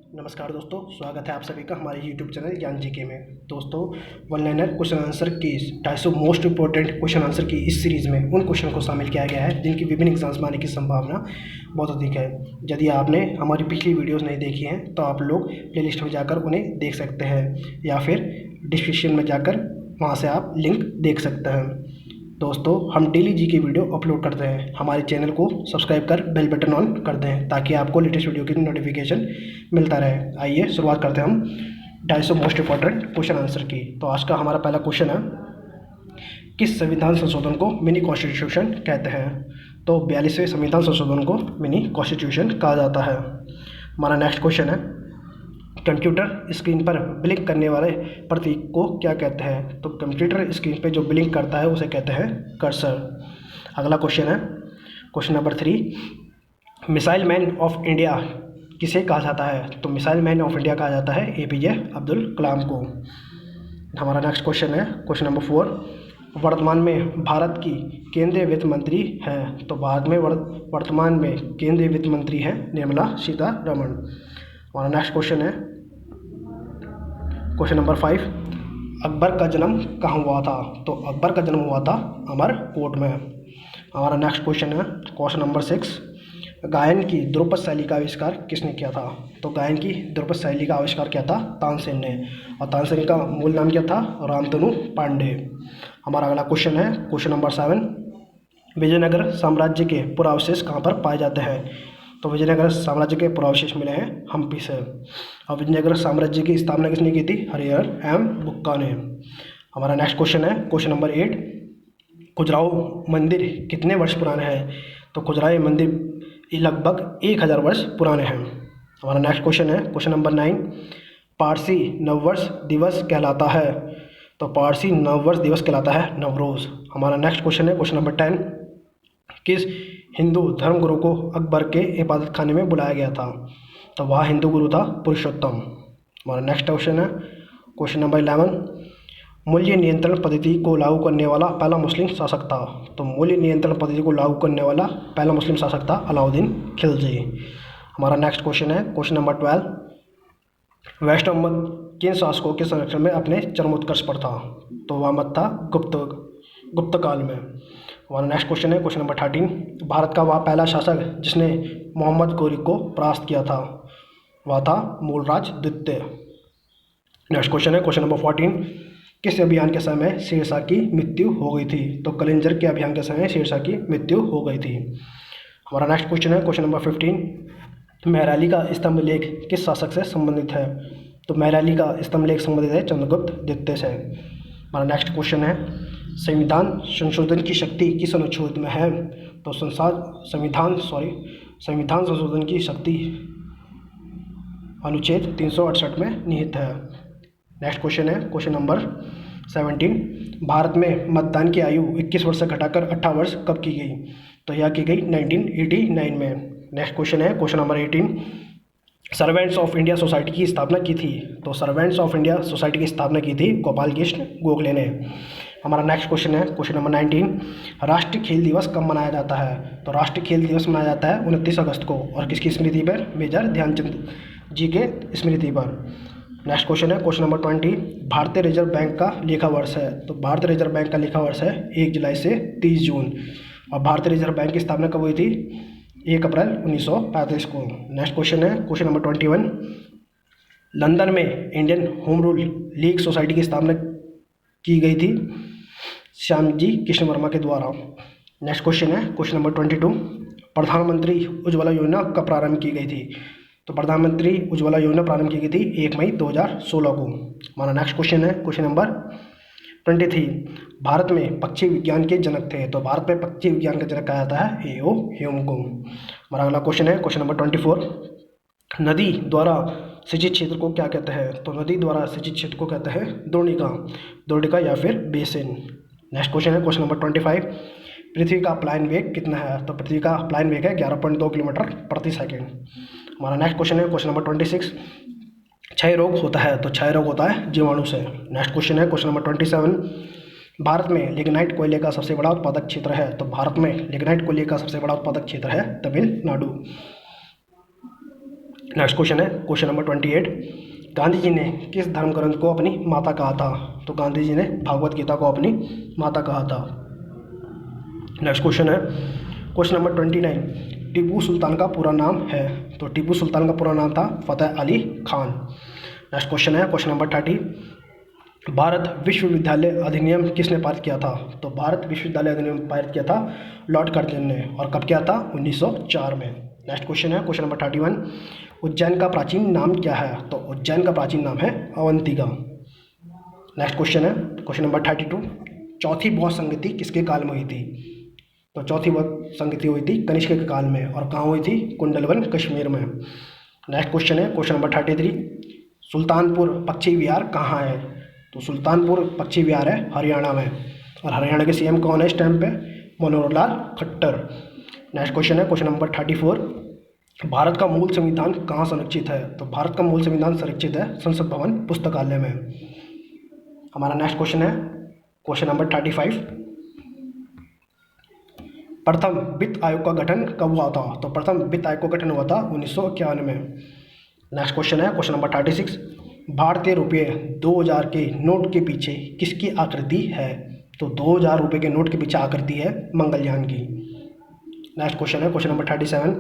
नमस्कार दोस्तों, स्वागत है आप सभी का हमारे YouTube चैनल ज्ञान जीके में। दोस्तों, वन लाइनर क्वेश्चन आंसर की 250 मोस्ट इंपॉर्टेंट क्वेश्चन आंसर की इस सीरीज़ में उन क्वेश्चन को शामिल किया गया है जिनकी विभिन्न एग्जाम्स में आने की संभावना बहुत अधिक है। यदि आपने हमारी पिछली वीडियोस नहीं देखी हैं तो आप लोग प्लेलिस्ट में जाकर उन्हें देख सकते हैं या फिर डिस्क्रिप्शन में जाकर वहाँ से आप लिंक देख सकते हैं। दोस्तों, हम डेली जी की वीडियो अपलोड करते हैं। हमारे चैनल को सब्सक्राइब कर बेल बटन ऑन कर दें ताकि आपको लेटेस्ट वीडियो की नोटिफिकेशन मिलता रहे। आइए शुरुआत करते हैं हम 250 मोस्ट इंपॉर्टेंट क्वेश्चन आंसर की। तो आज का हमारा पहला क्वेश्चन है, किस संविधान संशोधन को मिनी कॉन्स्टिट्यूशन कहते हैं? तो 42वें संविधान संशोधन को मिनी कॉन्स्टिट्यूशन कहा जाता है। हमारा नेक्स्ट क्वेश्चन है, कंप्यूटर स्क्रीन पर ब्लिंक करने वाले प्रतीक को क्या कहते हैं? तो कंप्यूटर स्क्रीन पे जो ब्लिंक करता है उसे कहते हैं कर्सर। अगला क्वेश्चन है, question number 3, missile man of India किसे कहा जाता है? तो मिसाइल मैन ऑफ इंडिया कहा जाता है APJ अब्दुल कलाम को। हमारा नेक्स्ट क्वेश्चन है, क्वेश्चन नंबर 4, वर्तमान में भारत की केंद्रीय वित्त मंत्री हैं? तो भारत में वर्तमान में केंद्रीय वित्त मंत्री हैं निर्मला सीतारमण। हमारा नेक्स्ट क्वेश्चन है, क्वेश्चन नंबर 5, अकबर का जन्म कहाँ हुआ था? तो अकबर का जन्म हुआ था अमरकोट में। हमारा नेक्स्ट क्वेश्चन है, क्वेश्चन नंबर 6, गायन की ध्रुपद शैली का आविष्कार किसने किया था? तो गायन की ध्रुपद शैली का आविष्कार किया था तानसेन ने, और तानसेन का मूल नाम क्या था? रामतनु पांडे। हमारा अगला क्वेश्चन है, क्वेश्चन नंबर 7, विजयनगर साम्राज्य के पुरावशेष कहाँ पर पाए जाते हैं? तो विजयनगर साम्राज्य के पुरावशेष मिले हैं हम्पी से। और विजयनगर साम्राज्य की स्थापना किसने की थी? हरिहर एम बुक्का ने। हमारा नेक्स्ट क्वेश्चन है, क्वेश्चन नंबर 8, खजुराहो मंदिर कितने वर्ष पुराने हैं? तो खजुराहो मंदिर लगभग 1000 वर्ष पुराने हैं। हमारा नेक्स्ट क्वेश्चन है, क्वेश्चन नंबर 9, पारसी नववर्ष दिवस कहलाता है? तो पारसी नववर्ष दिवस कहलाता है नवरोज़। हमारा नेक्स्ट क्वेश्चन है, क्वेश्चन नंबर 10, किस हिंदू धर्मगुरु को अकबर के इबादत खाने में बुलाया गया था? तो वह हिंदू गुरु था पुरुषोत्तम। हमारा नेक्स्ट क्वेश्चन है, क्वेश्चन नंबर 11, मूल्य नियंत्रण पद्धति को लागू करने वाला पहला मुस्लिम शासक था? तो मूल्य नियंत्रण पद्धति को लागू करने वाला पहला मुस्लिम शासक था अलाउद्दीन खिलजी। हमारा नेक्स्ट क्वेश्चन है, क्वेश्चन नंबर 12, वैष्णव मत किन शासकों के संरक्षण में अपने चरमोत्कर्ष पर था? तो वह मत था गुप्त काल में। हमारा नेक्स्ट क्वेश्चन है, क्वेश्चन नंबर 13, भारत का वह पहला शासक जिसने मोहम्मद गोरी को परास्त किया था? वह था मूलराज द्वितीय। नेक्स्ट क्वेश्चन है, क्वेश्चन नंबर 14, किस अभियान के समय शेरशाह की मृत्यु हो गई थी? तो कलिंजर के अभियान के समय शेरशाह की मृत्यु हो गई थी। हमारा नेक्स्ट क्वेश्चन है, क्वेश्चन नंबर 15, महराली का स्तंभ लेख किस शासक से संबंधित है? तो महराली का स्तंभ लेख संबंधित है चंद्रगुप्त द्वितीय से। हमारा नेक्स्ट क्वेश्चन है, संविधान संशोधन की शक्ति किस अनुच्छेद में है? तो संविधान संशोधन की शक्ति अनुच्छेद 368 में निहित है। नेक्स्ट क्वेश्चन है, क्वेश्चन नंबर 17, भारत में मतदान की आयु 21 वर्ष से घटाकर 18 वर्ष कब की गई? तो यह की गई 1989 में। नेक्स्ट क्वेश्चन है, question number 18, servants of India society की स्थापना की थी? तो सर्वेंट्स ऑफ इंडिया सोसाइटी की स्थापना की थी गोपाल कृष्ण गोखले ने। हमारा नेक्स्ट क्वेश्चन है, क्वेश्चन नंबर 19, राष्ट्रीय खेल दिवस कब मनाया जाता है? तो राष्ट्रीय खेल दिवस मनाया जाता है 29 अगस्त को, और किसकी स्मृति पर? मेजर ध्यानचंद जी के स्मृति पर। नेक्स्ट क्वेश्चन है, क्वेश्चन नंबर 20, भारतीय रिजर्व बैंक का लेखा वर्ष है? तो भारतीय रिजर्व बैंक का लेखा वर्ष है 1 जुलाई से 30 जून। और भारतीय रिजर्व बैंक की स्थापना कब हुई थी? 1 अप्रैल 1935 को। नेक्स्ट क्वेश्चन है, क्वेश्चन नंबर 21, लंदन में Indian home rule league society की स्थापना की गई थी श्यामजी कृष्ण वर्मा के द्वारा। नेक्स्ट क्वेश्चन है, क्वेश्चन नंबर 22, प्रधानमंत्री उज्ज्वला योजना कब प्रारंभ की गई थी? तो प्रधानमंत्री उज्ज्वला योजना प्रारंभ की गई थी 1 मई 2016 को। हमारा नेक्स्ट क्वेश्चन है, क्वेश्चन नंबर 23, भारत में पक्षी विज्ञान के जनक थे? तो भारत में पक्षी विज्ञान का जनक कहा जाता है A.O. ह्यूम को। हमारा अगला क्वेश्चन है, क्वेश्चन नंबर 24, नदी द्वारा सिंचित क्षेत्र को क्या कहते हैं? तो नदी द्वारा सिंचित क्षेत्र को कहते हैं द्रोणिका या फिर बेसिन। नेक्स्ट क्वेश्चन है, क्वेश्चन नंबर 25, पृथ्वी का पलायन वेग कितना है? तो पृथ्वी का पलायन वेग है 11.2 किलोमीटर प्रति सेकेंड। हमारा नेक्स्ट क्वेश्चन है, क्वेश्चन नंबर 26, क्षय रोग होता है? तो क्षय रोग होता है जीवाणु से। नेक्स्ट क्वेश्चन है, क्वेश्चन नंबर 27, भारत में लिग्नाइट कोयले का सबसे बड़ा उत्पादक क्षेत्र है? तो भारत में लिग्नाइट कोयले का सबसे बड़ा उत्पादक क्षेत्र है तमिलनाडु। नेक्स्ट क्वेश्चन है क्वेश्चन नंबर 28, गांधी जी ने किस धर्म ग्रंथ को अपनी माता कहा था? तो गांधी जी ने भागवत गीता को अपनी माता कहा था। नेक्स्ट क्वेश्चन है क्वेश्चन नंबर 29, टीपू सुल्तान का पूरा नाम है? तो टीपू सुल्तान का पूरा नाम था फतेह अली खान। नेक्स्ट क्वेश्चन है क्वेश्चन नंबर 30, भारत विश्वविद्यालय अधिनियम किसने पारित किया था? तो भारत विश्वविद्यालय अधिनियम पारित किया था लॉर्ड कर्जन ने, और कब किया था? 1904 में। नेक्स्ट क्वेश्चन है क्वेश्चन नंबर 31, उज्जैन का प्राचीन नाम क्या है? तो उज्जैन का प्राचीन नाम है अवंतिका। नेक्स्ट क्वेश्चन है क्वेश्चन नंबर 32, चौथी बौद्ध संगति किसके काल में हुई थी? तो चौथी बौद्ध संगति हुई थी कनिष्क के काल में, और कहाँ हुई थी? कुंडलवन कश्मीर में। नेक्स्ट क्वेश्चन है क्वेश्चन नंबर 33, सुल्तानपुर पक्षी विहार कहाँ है? तो सुल्तानपुर पक्षी विहार है हरियाणा में, और हरियाणा के सीएम कौन है इस टाइम पे? मनोहर लाल खट्टर। नेक्स्ट क्वेश्चन है क्वेश्चन नंबर 34, भारत का मूल संविधान कहाँ संरक्षित है? तो भारत का मूल संविधान संरक्षित है संसद भवन पुस्तकालय में। हमारा नेक्स्ट क्वेश्चन है क्वेश्चन नंबर 35, प्रथम वित्त आयोग का गठन कब हुआ था? तो प्रथम वित्त आयोग का गठन हुआ था 1951 में। नेक्स्ट क्वेश्चन है क्वेश्चन नंबर 36, भारतीय रुपये 2000 के नोट के पीछे किसकी आकृति है? तो 2000 रुपये के नोट के पीछे आकृति है मंगलयान की। नेक्स्ट क्वेश्चन है क्वेश्चन नंबर 37,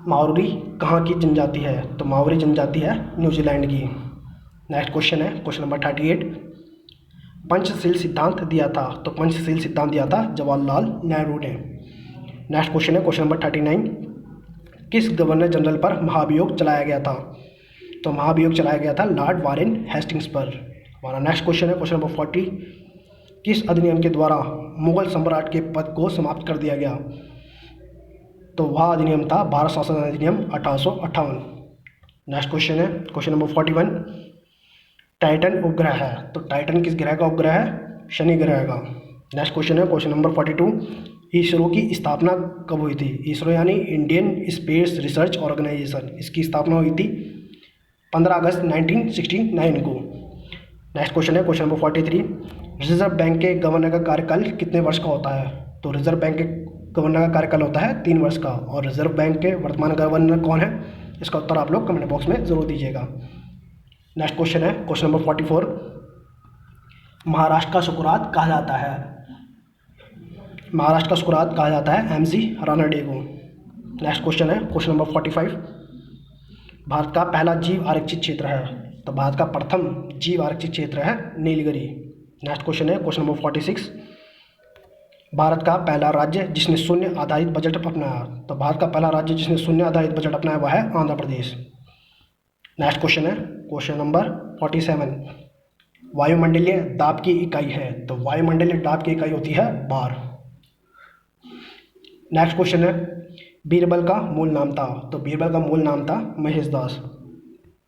मावरी कहाँ की जनजाति है? तो मावरी जनजाति है न्यूजीलैंड की। नेक्स्ट क्वेश्चन है क्वेश्चन नंबर 38, पंचशील सिद्धांत दिया था? तो पंचशील सिद्धांत दिया था जवाहरलाल नेहरू ने। नेक्स्ट क्वेश्चन है क्वेश्चन नंबर 39, किस गवर्नर जनरल पर महाभियोग चलाया गया था? तो महाभियोग चलाया गया था लॉर्ड वारेन हेस्टिंग्स पर। हमारा नेक्स्ट क्वेश्चन है क्वेश्चन नंबर 40, किस अधिनियम के द्वारा मुगल सम्राट के पद को समाप्त कर दिया गया? तो वह अधिनियम था भारत शासन अधिनियम 1858। नेक्स्ट क्वेश्चन है क्वेश्चन नंबर 41, टाइटन उपग्रह है? तो टाइटन किस ग्रह का उपग्रह है? शनि ग्रह का। नेक्स्ट क्वेश्चन है क्वेश्चन नंबर 42, इसरो की स्थापना कब हुई थी? इसरो यानी इंडियन स्पेस रिसर्च ऑर्गेनाइजेशन, इसकी स्थापना हुई थी 15 अगस्त 1969 को। नेक्स्ट क्वेश्चन है क्वेश्चन नंबर 43, रिजर्व बैंक के गवर्नर का कार्यकाल कितने वर्ष का होता है? तो रिजर्व बैंक के गवर्नर का कार्यकाल होता है 3 वर्ष का। और रिजर्व बैंक के वर्तमान गवर्नर कौन है? इसका उत्तर आप लोग कमेंट बॉक्स में ज़रूर दीजिएगा। नेक्स्ट क्वेश्चन है क्वेश्चन नंबर 44, महाराष्ट्र का सुकरात कहा जाता है? महाराष्ट्र का सुकरात कहा जाता है MC रानाडे को। नेक्स्ट क्वेश्चन है क्वेश्चन नंबर 45, भारत का पहला जीव आरक्षित क्षेत्र है? तो भारत का प्रथम जीव आरक्षित क्षेत्र है नीलगिरी। नेक्स्ट क्वेश्चन है क्वेश्चन नंबर 46, भारत का पहला राज्य जिसने शून्य आधारित बजट अपनाया? तो भारत का पहला राज्य जिसने शून्य आधारित बजट अपनाया वह है आंध्र प्रदेश। नेक्स्ट क्वेश्चन है क्वेश्चन नंबर 47, वायुमंडलीय दाब की इकाई है? तो वायुमंडलीय दाब की इकाई होती है बार। नेक्स्ट क्वेश्चन है बीरबल का मूल नाम था? तो बीरबल का मूल नाम था महेश दास।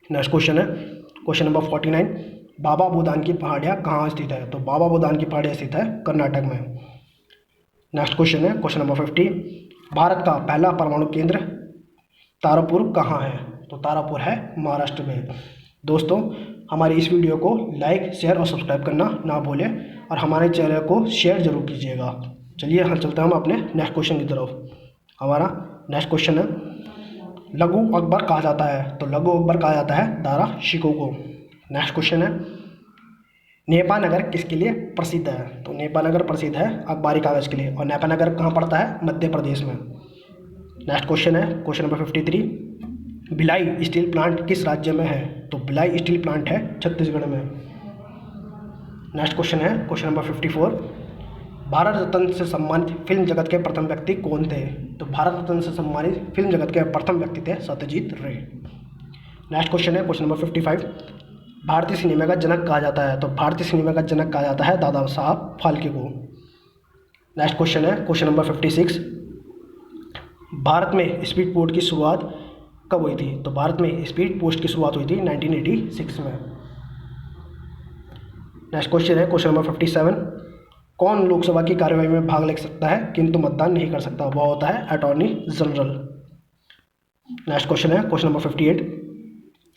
नेक्स्ट क्वेश्चन है क्वेश्चन नंबर 49, बाबा बुदान की पहाड़ियाँ कहाँ स्थित है? तो बाबा बुदान की पहाड़ियाँ स्थित है कर्नाटक में। नेक्स्ट क्वेश्चन है क्वेश्चन नंबर 50, भारत का पहला परमाणु केंद्र तारापुर कहाँ है? तो तारापुर है महाराष्ट्र में। दोस्तों, हमारी इस वीडियो को लाइक, शेयर और सब्सक्राइब करना ना भूलें, और हमारे चैनल को शेयर जरूर कीजिएगा। चलिए हम चलते हैं हम अपने नेक्स्ट क्वेश्चन की तरफ। हमारा नेक्स्ट क्वेश्चन है, लघु अकबर कहा जाता है? तो लघु अकबर कहा जाता है दारा शिकोह को। नेक्स्ट क्वेश्चन है, नेपानगर किसके लिए प्रसिद्ध है? तो नेपानगर प्रसिद्ध है अखबारी कागज़ के लिए, और नेपानगर कहाँ पड़ता है? मध्य प्रदेश में। नेक्स्ट क्वेश्चन है question number 53, Bhilai steel plant किस राज्य में है? तो भिलाई स्टील प्लांट है छत्तीसगढ़ में। नेक्स्ट क्वेश्चन है क्वेश्चन नंबर 54, भारत रत्न से सम्मानित फिल्म जगत के प्रथम व्यक्ति कौन थे? तो भारत रत्न से सम्मानित फिल्म जगत के प्रथम व्यक्ति थे सत्यजीत रे। नेक्स्ट क्वेश्चन है क्वेश्चन नंबर 55, भारतीय सिनेमा का जनक कहा जाता है? तो भारतीय सिनेमा का जनक कहा जाता है दादा साहब फाल्के को। नेक्स्ट क्वेश्चन है क्वेश्चन नंबर 56, भारत में स्पीड पोस्ट की शुरुआत कब हुई थी? तो भारत में स्पीड पोस्ट की शुरुआत हुई थी 1986 में। नेक्स्ट क्वेश्चन है क्वेश्चन नंबर 57, कौन लोकसभा की कार्यवाही में भाग ले सकता है किंतु मतदान नहीं कर सकता? वह होता है अटॉर्नी जनरल। नेक्स्ट क्वेश्चन है क्वेश्चन नंबर 58,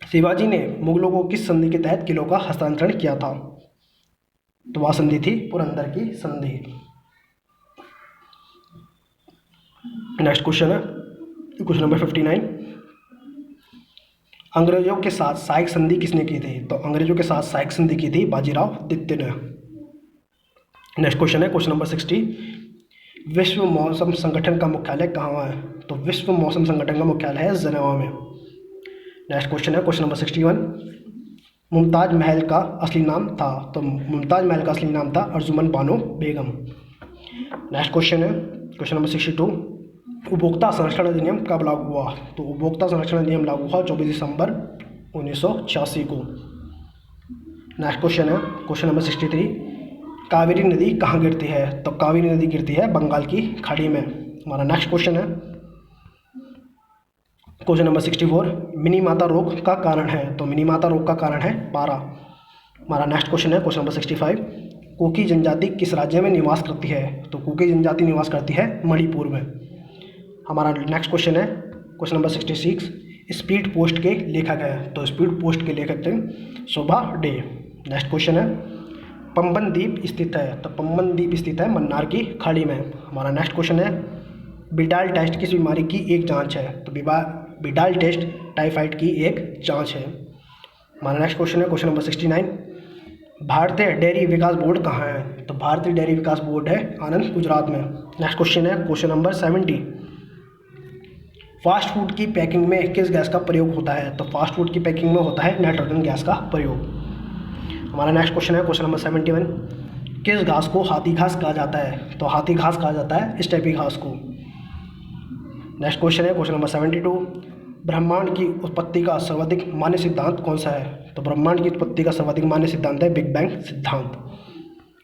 शिवाजी ने मुगलों को किस संधि के तहत किलों का हस्तांतरण किया था? तो वह संधि थी पुरंदर की संधि। नेक्स्ट क्वेश्चन है क्वेश्चन नंबर 59, अंग्रेजों के साथ सहायक संधि किसने की थी? तो अंग्रेजों के साथ सहायक संधि की थी बाजीराव द्वितीय ने। नेक्स्ट क्वेश्चन है क्वेश्चन नंबर 60, विश्व मौसम संगठन का मुख्यालय कहाँ है? तो विश्व मौसम संगठन का मुख्यालय है जनेवा में। नेक्स्ट क्वेश्चन है क्वेश्चन नंबर 61, मुमताज महल का असली नाम था? तो मुमताज महल का असली नाम था अर्जुमन बानो बेगम। नेक्स्ट क्वेश्चन है क्वेश्चन नंबर 62, उपभोक्ता संरक्षण अधिनियम कब लागू हुआ? तो उपभोक्ता संरक्षण अधिनियम लागू हुआ 24 दिसंबर 1986 को। नेक्स्ट क्वेश्चन है क्वेश्चन नंबर 63, कावेरी नदी कहाँ गिरती है? तो कावेरी नदी गिरती है बंगाल की खाड़ी में। हमारा नेक्स्ट क्वेश्चन है क्वेश्चन नंबर 64, मिनी माता रोग का कारण है? तो मिनी माता रोग का कारण है पारा। हमारा नेक्स्ट क्वेश्चन है क्वेश्चन नंबर 65, कुकी जनजाति किस राज्य में निवास करती है? तो कुकी जनजाति निवास करती है मणिपुर में। हमारा नेक्स्ट क्वेश्चन है क्वेश्चन नंबर 66, स्पीड पोस्ट के लेखक है? तो स्पीड पोस्ट के लेखक थे शोभा डे। नेक्स्ट क्वेश्चन है पंबन द्वीप स्थित है? तो पंबन द्वीप स्थित है मन्नार की खाड़ी में। हमारा नेक्स्ट क्वेश्चन है बिडाल टेस्ट किस बीमारी की एक जांच है? तो बिडाल टेस्ट टाइफाइड की एक जांच है। हमारा नेक्स्ट क्वेश्चन है क्वेश्चन नंबर 69, भारतीय डेयरी विकास बोर्ड कहाँ है? तो भारतीय डेयरी विकास बोर्ड है आनंद गुजरात में। नेक्स्ट क्वेश्चन है क्वेश्चन नंबर 70, फास्ट फूड की पैकिंग में किस गैस का प्रयोग होता है? तो फास्ट फूड की पैकिंग में होता है नाइट्रोजन गैस का प्रयोग। हमारा नेक्स्ट क्वेश्चन है क्वेश्चन नंबर 71, किस घास को हाथी घास कहा जाता है? तो हाथी घास कहा जाता है स्टेपी घास को। नेक्स्ट क्वेश्चन है क्वेश्चन नंबर 72, ब्रह्मांड की उत्पत्ति का सर्वाधिक मान्य सिद्धांत कौन सा है? तो ब्रह्मांड की उत्पत्ति का सर्वाधिक मान्य सिद्धांत है बिग बैंग सिद्धांत।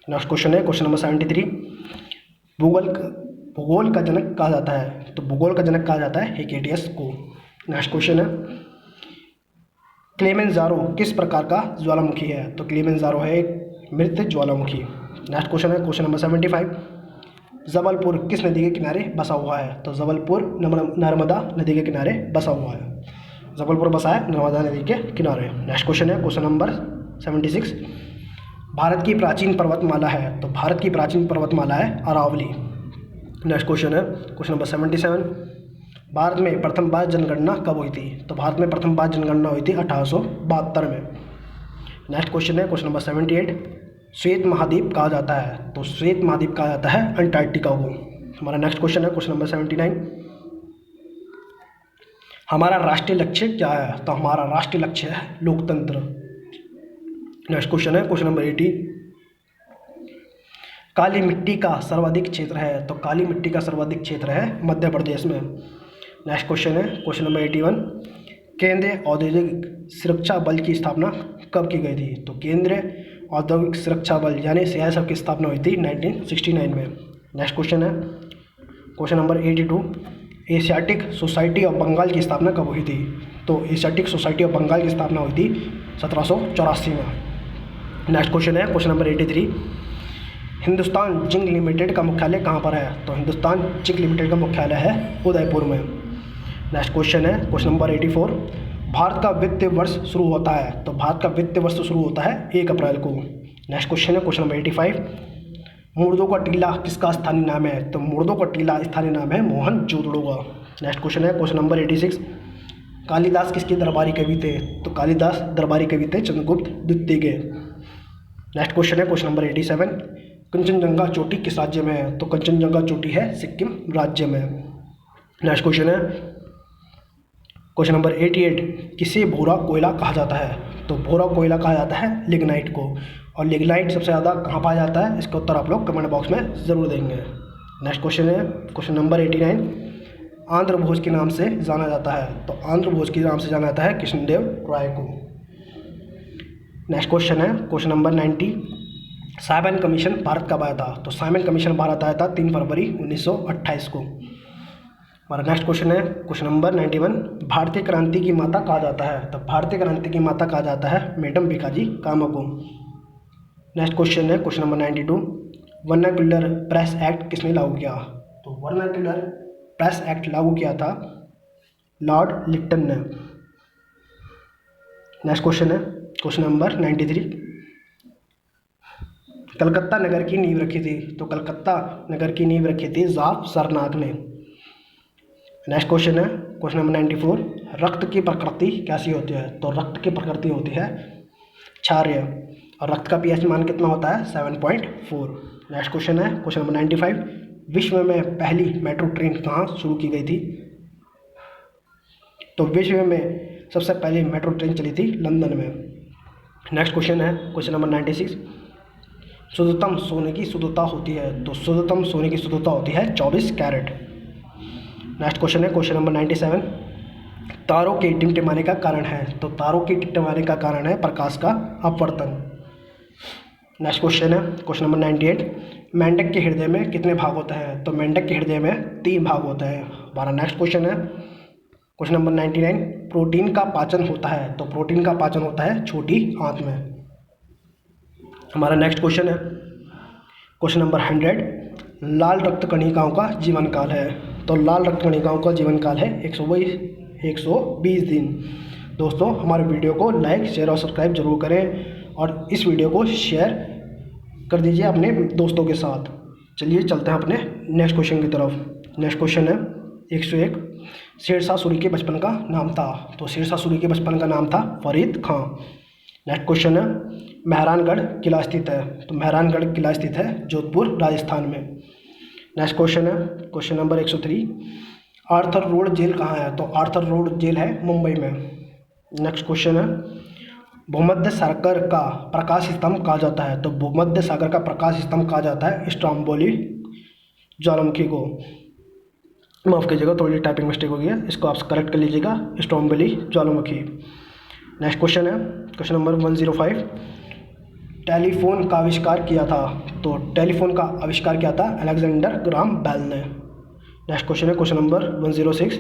नेक्स्ट क्वेश्चन है क्वेश्चन नंबर 73, भूगोल का जनक कहा जाता है? तो भूगोल का जनक कहा जाता है हेकेटियस को। नेक्स्ट क्वेश्चन है क्लेमेंजारो किस प्रकार का ज्वालामुखी है? तो क्लेमेंजारो है एक मृत ज्वालामुखी। नेक्स्ट क्वेश्चन है क्वेश्चन नंबर 75, जबलपुर किस नदी के किनारे बसा हुआ है? तो जबलपुर नर्मदा नदी के किनारे बसा हुआ है। जबलपुर बसा है नर्मदा नदी के किनारे। नेक्स्ट क्वेश्चन है क्वेश्चन नंबर 76, भारत की प्राचीन पर्वतमाला है? तो भारत की प्राचीन पर्वतमाला है अरावली। नेक्स्ट क्वेश्चन है क्वेश्चन नंबर 77, भारत में प्रथम बार जनगणना कब हुई थी? तो भारत में प्रथम बार जनगणना हुई थी 1872 में। नेक्स्ट क्वेश्चन है क्वेश्चन नंबर 78, श्वेत महाद्वीप कहा जाता है? तो श्वेत महाद्वीप कहा जाता है अंटार्कटिका को। हमारा नेक्स्ट क्वेश्चन है क्वेश्चन नंबर 79, हमारा राष्ट्रीय लक्ष्य क्या है? तो हमारा राष्ट्रीय लक्ष्य है लोकतंत्र। नेक्स्ट क्वेश्चन है क्वेश्चन नंबर 80, काली मिट्टी का सर्वाधिक क्षेत्र है? तो काली मिट्टी का सर्वाधिक क्षेत्र है मध्य प्रदेश में। नेक्स्ट क्वेश्चन है क्वेश्चन नंबर 81, केंद्रीय औद्योगिक सुरक्षा बल की स्थापना कब की गई थी? तो केंद्रीय औद्योगिक सुरक्षा बल यानी CISF की स्थापना हुई थी 1969 में। नेक्स्ट क्वेश्चन है question number 82, Asiatic Society of Bengal की स्थापना कब हुई थी? तो एशियाटिक सोसाइटी ऑफ बंगाल की स्थापना हुई थी 1784 में। नेक्स्ट क्वेश्चन है question number 83, Hindustan zinc limited का मुख्यालय कहाँ पर है? तो हिंदुस्तान जिंक लिमिटेड का मुख्यालय है उदयपुर में। नेक्स्ट क्वेश्चन है क्वेश्चन नंबर 84, भारत का वित्तीय वर्ष शुरू होता है? तो भारत का वित्तीय वर्ष शुरू होता है 1 अप्रैल को। नेक्स्ट क्वेश्चन है क्वेश्चन नंबर 85, मुर्दों का टीला किसका स्थानीय नाम है? तो मुर्दों का टीला स्थानीय नाम है मोहनजोदड़ो का। नेक्स्ट क्वेश्चन है क्वेश्चन नंबर 86, कालिदास किसके दरबारी कवि थे? तो कालिदास दरबारी कवि थे चंद्रगुप्त द्वितीय के। नेक्स्ट क्वेश्चन है क्वेश्चन नंबर 87, कंचनजंगा चोटी किस राज्य में है? तो कंचनजंगा चोटी है सिक्किम राज्य में। नेक्स्ट क्वेश्चन है क्वेश्चन नंबर 88, किसे भूरा कोयला कहा जाता है? तो भूरा कोयला कहा जाता है लिग्नाइट को। और लिग्नाइट सबसे ज़्यादा कहाँ पाया जाता है? इसका उत्तर आप लोग कमेंट बॉक्स में ज़रूर देंगे। नेक्स्ट क्वेश्चन है क्वेश्चन नंबर 89, आंध्र भोज के नाम से जाना जाता है? तो आंध्र भोज के नाम से जाना जाता है कृष्णदेव राय को। नेक्स्ट क्वेश्चन है question number 90, Simon commission Bharat कब आया था? तो साइमन कमीशन भारत आया था 3 फरवरी 1928 को। हमारा नेक्स्ट क्वेश्चन है क्वेश्चन नंबर 91, भारतीय क्रांति की माता कहा जाता है? तो भारतीय क्रांति की माता कहा जाता है मैडम भिकाजी कामा को। नेक्स्ट क्वेश्चन है question number 92, vernacular press act किसने लागू किया? तो वर्नाक्युलर प्रेस एक्ट लागू किया था लॉर्ड लिट्टन ने। नेक्स्ट क्वेश्चन है क्वेश्चन नंबर 93, कलकत्ता नगर की नींव रखी थी? तो कलकत्ता नगर की नींव रखी थी जाफ सरनाक ने। नेक्स्ट क्वेश्चन है क्वेश्चन नंबर 94, रक्त की प्रकृति कैसी होती है? तो रक्त की प्रकृति होती है क्षारीय, और रक्त का पीएच मान कितना होता है? 7.4। नेक्स्ट क्वेश्चन है क्वेश्चन नंबर 95, विश्व में पहली मेट्रो ट्रेन कहाँ शुरू की गई थी? तो विश्व में सबसे पहली मेट्रो ट्रेन चली थी लंदन में। नेक्स्ट क्वेश्चन है क्वेश्चन नंबर 96, शुद्धतम सोने की शुद्धता होती है? तो शुद्धतम सोने की शुद्धता होती है 24 कैरेट। नेक्स्ट क्वेश्चन है क्वेश्चन नंबर 97, तारों के टिमटिमाने का कारण है? तो तारों के टिमटिमाने का कारण है प्रकाश का अपवर्तन। नेक्स्ट क्वेश्चन है क्वेश्चन नंबर 98, मेंढक के हृदय में कितने भाग होते हैं? तो मेंढक के हृदय में 3 भाग होते हैं। हमारा नेक्स्ट क्वेश्चन है क्वेश्चन नंबर 99, प्रोटीन का पाचन होता है? तो प्रोटीन का पाचन होता है छोटी आंत में। हमारा नेक्स्ट क्वेश्चन है क्वेश्चन नंबर 100, लाल रक्त कणिकाओं का जीवन काल है? तो लाल रक्त कणिकाओं का जीवन काल है 120 दिन। दोस्तों हमारे वीडियो को लाइक शेयर और सब्सक्राइब जरूर करें और इस वीडियो को शेयर कर दीजिए अपने दोस्तों के साथ। चलिए चलते हैं अपने नेक्स्ट क्वेश्चन की तरफ। नेक्स्ट क्वेश्चन है 101, शेरशाह सूरी के बचपन का नाम था? तो शेरशाह सूरी के बचपन का नाम था फरीद खां। नेक्स्ट क्वेश्चन है मेहरानगढ़ किला स्थित है? तो मेहरानगढ़ किला स्थित है जोधपुर राजस्थान में। नेक्स्ट क्वेश्चन है क्वेश्चन नंबर 103, आर्थर रोड जेल कहाँ है? तो आर्थर रोड जेल है मुंबई में। नेक्स्ट क्वेश्चन है भूमध्य सागर का प्रकाश स्तंभ कहा जाता है? तो भूमध्य सागर का प्रकाश स्तंभ कहा जाता है स्ट्रोम्बोली ज्वालामुखी को। माफ़ कीजिएगा, थोड़ी टाइपिंग मिस्टेक हो गई है, इसको आप करेक्ट कर लीजिएगा, स्ट्रोम्बोली ज्वालामुखी। नेक्स्ट क्वेश्चन है क्वेश्चन नंबर 105, टेलीफोन का आविष्कार किया था? तो टेलीफोन का आविष्कार किया था अलेक्जेंडर ग्राम बेल ने। नेक्स्ट क्वेश्चन है क्वेश्चन नंबर 106,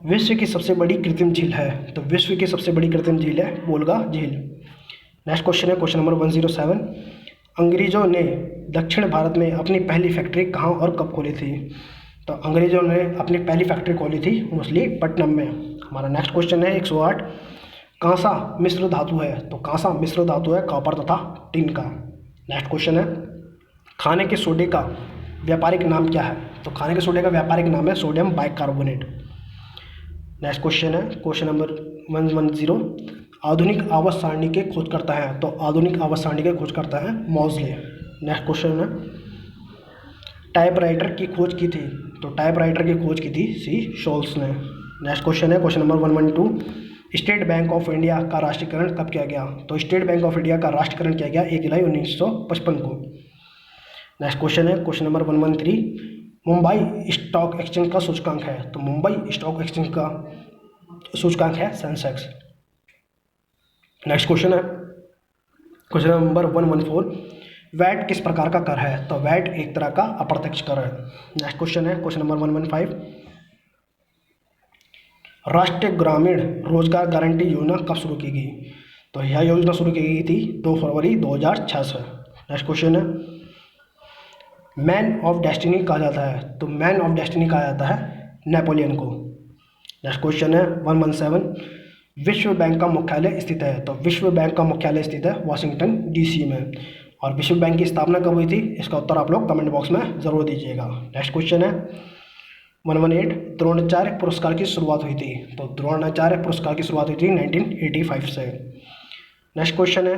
विश्व की सबसे बड़ी कृत्रिम झील है? तो विश्व की सबसे बड़ी कृत्रिम झील है वोल्गा झील। नेक्स्ट क्वेश्चन है क्वेश्चन नंबर 107, अंग्रेज़ों ने दक्षिण भारत में अपनी पहली फैक्ट्री कहाँ और कब खोली थी? तो अंग्रेज़ों ने अपनी पहली फैक्ट्री खोली थी मछलीपट्टनम में। हमारा नेक्स्ट क्वेश्चन है 108, कांसा मिश्र धातु है? तो कांसा मिश्र धातु है कॉपर तथा टिन का। नेक्स्ट क्वेश्चन है खाने के सोडे का व्यापारिक नाम क्या है? तो खाने के सोडे का व्यापारिक नाम है सोडियम बाइकार्बोनेट। नेक्स्ट क्वेश्चन है क्वेश्चन नंबर 110, आधुनिक आवास सारणी के खोजकर्ता हैं? तो आधुनिक आवास सारणी के खोजकर्ता हैं मॉजले। नेक्स्ट क्वेश्चन है टाइपराइटर की खोज की थी? तो टाइपराइटर की खोज की थी सी शोल्स ने। नेक्स्ट क्वेश्चन है question number 112, state bank of India का राष्ट्रीयकरण कब किया गया? तो स्टेट बैंक ऑफ इंडिया का राष्ट्रीयकरण किया गया 1 जुलाई 1955 को। नेक्स्ट क्वेश्चन है question number 113, Mumbai stock exchange का सूचकांक है? तो मुंबई स्टॉक एक्सचेंज का सूचकांक है सेंसेक्स। नेक्स्ट क्वेश्चन है क्वेश्चन नंबर 114, वैट किस प्रकार का कर है? तो वैट एक तरह का अप्रत्यक्ष कर है। नेक्स्ट क्वेश्चन है क्वेश्चन नंबर 115, राष्ट्रीय ग्रामीण रोजगार गारंटी योजना कब शुरू की गई? तो यह योजना शुरू की गई थी 2 फरवरी 2006 से। नेक्स्ट क्वेश्चन है मैन ऑफ डेस्टिनी कहा जाता है? तो मैन ऑफ डेस्टिनी कहा जाता है नेपोलियन को। नेक्स्ट क्वेश्चन है 117, विश्व बैंक का मुख्यालय स्थित है? तो विश्व बैंक का मुख्यालय स्थित है वाशिंगटन DC में। और विश्व बैंक की स्थापना कब हुई थी? इसका उत्तर आप लोग कमेंट बॉक्स में ज़रूर दीजिएगा। नेक्स्ट क्वेश्चन है 118, द्रोणाचार्य पुरस्कार की शुरुआत हुई थी? तो द्रोणाचार्य पुरस्कार की शुरुआत हुई थी 1985 से। नेक्स्ट क्वेश्चन है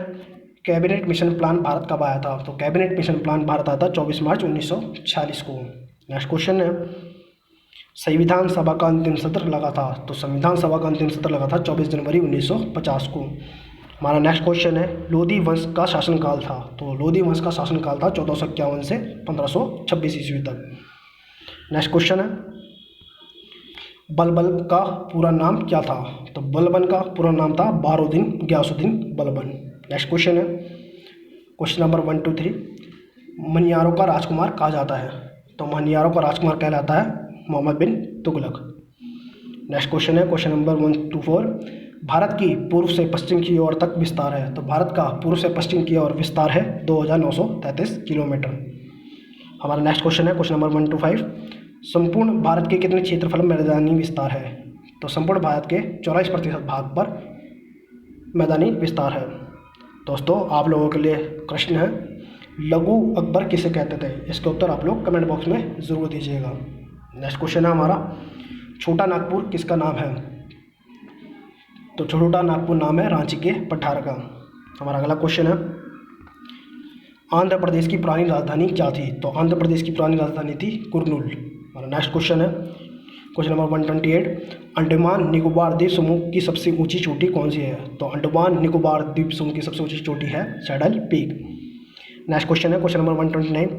कैबिनेट मिशन प्लान भारत कब आया था? तो कैबिनेट मिशन प्लान भारत आया था 24 मार्च 1946 को। नेक्स्ट क्वेश्चन है संविधान सभा का अंतिम सत्र लगा था? तो संविधान सभा का अंतिम सत्र लगा था 24 जनवरी 1950 को। हमारा नेक्स्ट क्वेश्चन है लोधी वंश का शासनकाल था? तो लोधी वंश का शासनकाल था 1451 से 1526 ईस्वी तक। नेक्स्ट क्वेश्चन है बलबन का पूरा नाम क्या था? तो बलबन का पूरा नाम था बहारुद्दीन गयासुद्दीन बलबन। नेक्स्ट क्वेश्चन है क्वेश्चन नंबर 123, मनियारों का राजकुमार कहा जाता है? तो मनियारों का राजकुमार कहलाता है मोहम्मद बिन तुगलक। नेक्स्ट क्वेश्चन है क्वेश्चन नंबर 124, भारत की पूर्व से पश्चिम की ओर तक विस्तार है? तो भारत का पूर्व से पश्चिम की ओर विस्तार है 2933 किलोमीटर। हमारा नेक्स्ट क्वेश्चन है क्वेश्चन नंबर 125, संपूर्ण भारत के कितने क्षेत्रफल में मैदानी विस्तार है? तो संपूर्ण भारत के 44% भाग पर मैदानी विस्तार है। दोस्तों आप लोगों के लिए प्रश्न है लघु अकबर किसे कहते थे? इसके उत्तर आप लोग कमेंट बॉक्स में ज़रूर दीजिएगा। नेक्स्ट क्वेश्चन है हमारा छोटा नागपुर किसका नाम है? तो छोटा नागपुर नाम है रांची के पठार का। हमारा अगला क्वेश्चन है, आंध्र प्रदेश की पुरानी राजधानी क्या थी? तो आंध्र प्रदेश की पुरानी राजधानी थी कुर्नूल। हमारा नेक्स्ट क्वेश्चन है क्वेश्चन नंबर 128, अंडमान निकोबार द्वीप समूह की सबसे ऊंची चोटी कौन सी है? तो अंडमान निकोबार द्वीप समूह की सबसे ऊंची चोटी है सैडल पीक। नेक्स्ट क्वेश्चन है क्वेश्चन नंबर 129,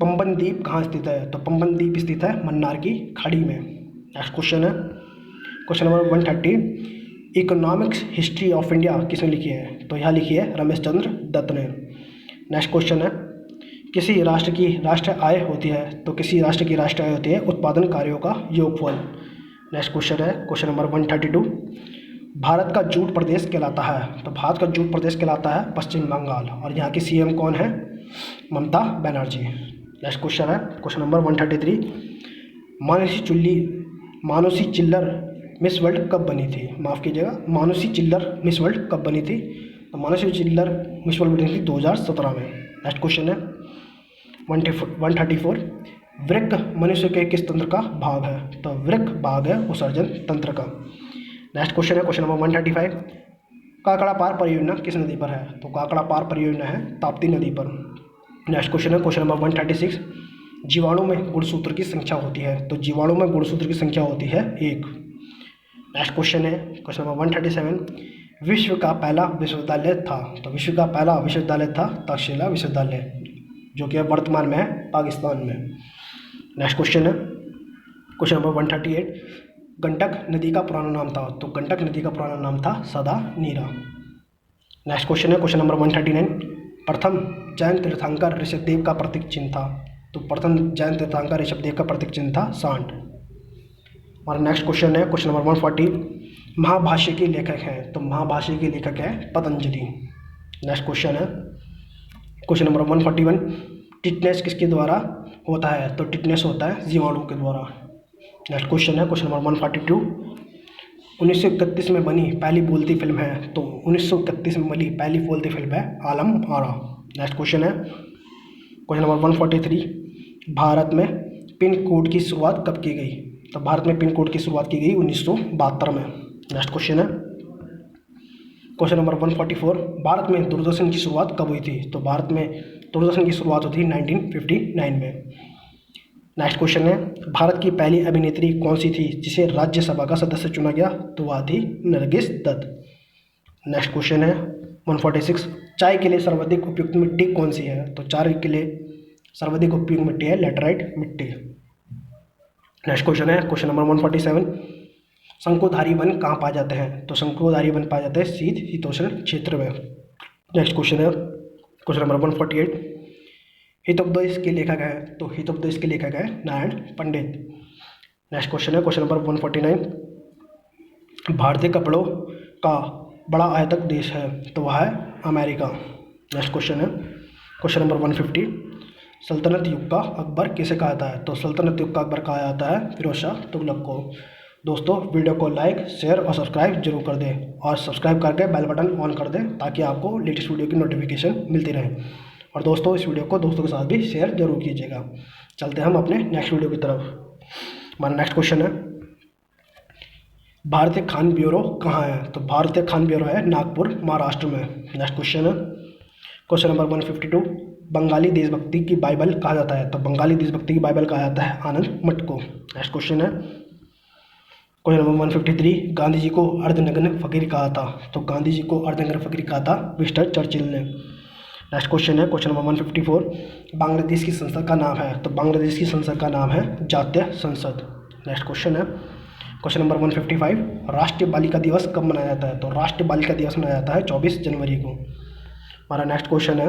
पंबन द्वीप कहाँ स्थित है? तो पंबन द्वीप स्थित है मन्नार की खाड़ी में। नेक्स्ट क्वेश्चन है question number 130, economics history of India किसने लिखी है? तो यह लिखी है रमेश चंद्र दत्त ने। नेक्स्ट क्वेश्चन है, किसी राष्ट्र की राष्ट्रीय आय होती है? तो किसी राष्ट्र की राष्ट्रीय आय होती है उत्पादन कार्यों का योगफल। नेक्स्ट क्वेश्चन है क्वेश्चन नंबर 132, भारत का जूट प्रदेश कहलाता है? तो भारत का जूट प्रदेश कहलाता है पश्चिम बंगाल, और यहाँ की सीएम कौन है? ममता बनर्जी। नेक्स्ट क्वेश्चन है क्वेश्चन नंबर 133, मानुषी चिल्लर मिस वर्ल्ड कब बनी थी? माफ़ कीजिएगा, मानुषी चिल्लर मिस वर्ल्ड कब बनी थी? तो मानुषी चिल्लर मिस वर्ल्ड बनी थी 2017 में। नेक्स्ट क्वेश्चन है 134, वृक्क मनुष्य के किस तंत्र का भाग है? तो वृक्क भाग है उत्सर्जन तंत्र का। नेक्स्ट क्वेश्चन है क्वेश्चन नंबर 135, काकड़ा पार परियोजना किस नदी पर है? तो काकड़ा पार परियोजना है ताप्ती नदी पर। नेक्स्ट क्वेश्चन है क्वेश्चन नंबर 136, जीवाणु में गुणसूत्र की संख्या होती है? तो जीवाणु में गुणसूत्र की संख्या होती है 1। नेक्स्ट क्वेश्चन है क्वेश्चन नंबर 137, विश्व का पहला विश्वविद्यालय था? तो विश्व का पहला विश्वविद्यालय था तक्षशिला विश्वविद्यालय, जो कि अब वर्तमान में है पाकिस्तान में। नेक्स्ट क्वेश्चन है क्वेश्चन नंबर 138, गंडक नदी का पुराना नाम था? तो गंडक नदी का पुराना नाम था सदा नीरा। नेक्स्ट क्वेश्चन है क्वेश्चन नंबर 139, प्रथम जैन तीर्थंकर ऋषभदेव का प्रतीक चिन्ह था? तो प्रथम जैन तीर्थंकर ऋषभदेव का प्रतीक चिन्ह था सांड। हमारा नेक्स्ट क्वेश्चन है क्वेश्चन नंबर 140, महाभाष्य के लेखक हैं? तो महाभाष्य के लेखक है पतंजलि। नेक्स्ट क्वेश्चन है क्वेश्चन नंबर 141, टिटनेस किसके द्वारा होता है? तो टिटनेस होता है जीवाणु के द्वारा। नेक्स्ट क्वेश्चन है क्वेश्चन नंबर 142, 1931 में बनी पहली बोलती फिल्म है? तो 1931 में बनी पहली बोलती फिल्म है आलम आरा। नेक्स्ट क्वेश्चन है क्वेश्चन नंबर 143, भारत में पिन कोड की शुरुआत कब की गई? तो भारत में पिन कोड की शुरुआत की गई 1972 में। नेक्स्ट क्वेश्चन है क्वेश्चन नंबर 144, भारत में दूरदर्शन की शुरुआत कब हुई थी? तो भारत में दूरदर्शन की शुरुआत हुई थी 1959 में। नेक्स्ट क्वेश्चन है, भारत की पहली अभिनेत्री कौन सी थी जिसे राज्यसभा का सदस्य चुना गया? तो वह थी नरगिस दत्त। नेक्स्ट क्वेश्चन है 146, चाय के लिए सर्वाधिक उपयुक्त मिट्टी कौन सी है? तो चाय के लिए सर्वाधिक उपयुक्त मिट्टी है लैटेराइट मिट्टी। नेक्स्ट क्वेश्चन है क्वेश्चन नंबर 147, शंकुधारी वन कहाँ पाए जाते हैं? तो शंकुधारी वन पाए जाते हैं शीतोष्ण क्षेत्र में। नेक्स्ट क्वेश्चन है क्वेश्चन नंबर 148, हितोपदेश के लेखक है? तो हितोपदेश के लेखक है नारायण पंडित। नेक्स्ट क्वेश्चन है क्वेश्चन नंबर 149, भारतीय कपड़ों का बड़ा आयातक देश है? तो वह है अमेरिका। नेक्स्ट क्वेश्चन है क्वेश्चन नंबर 150, सल्तनत युग का अकबर किसे कहा जाता है? तो सल्तनत युग का अकबर कहा जाता है फिरोज शाह तुगलक को। दोस्तों, वीडियो को लाइक शेयर और सब्सक्राइब जरूर कर दें, और सब्सक्राइब करके बेल बटन ऑन कर दें ताकि आपको लेटेस्ट वीडियो की नोटिफिकेशन मिलती रहे। और दोस्तों, इस वीडियो को दोस्तों के साथ भी शेयर जरूर कीजिएगा। चलते हैं हम अपने नेक्स्ट वीडियो की तरफ। हमारा नेक्स्ट क्वेश्चन है, भारतीय खान ब्यूरो कहाँ है? तो भारतीय खान ब्यूरो है नागपुर महाराष्ट्र में। नेक्स्ट क्वेश्चन है क्वेश्चन नंबर 152, बंगाली देशभक्ति की बाइबल कहा जाता है? तो बंगाली देशभक्ति की बाइबल कहा जाता है आनंद मठ को। नेक्स्ट क्वेश्चन है क्वेश्चन नंबर 153, गांधी जी को अर्धनग्न फकीर कहा था? तो गांधी जी को अर्धनग्न फकीर कहा था विंस्टन चर्चिल ने। नेक्स्ट क्वेश्चन है क्वेश्चन नंबर 154, बांग्लादेश की संसद का नाम है? तो बांग्लादेश की संसद का नाम है जातीय संसद। नेक्स्ट क्वेश्चन है क्वेश्चन नंबर 155, राष्ट्रीय बालिका दिवस कब मनाया जाता है? तो राष्ट्रीय बालिका दिवस मनाया जाता है 24 जनवरी को। हमारा नेक्स्ट क्वेश्चन है,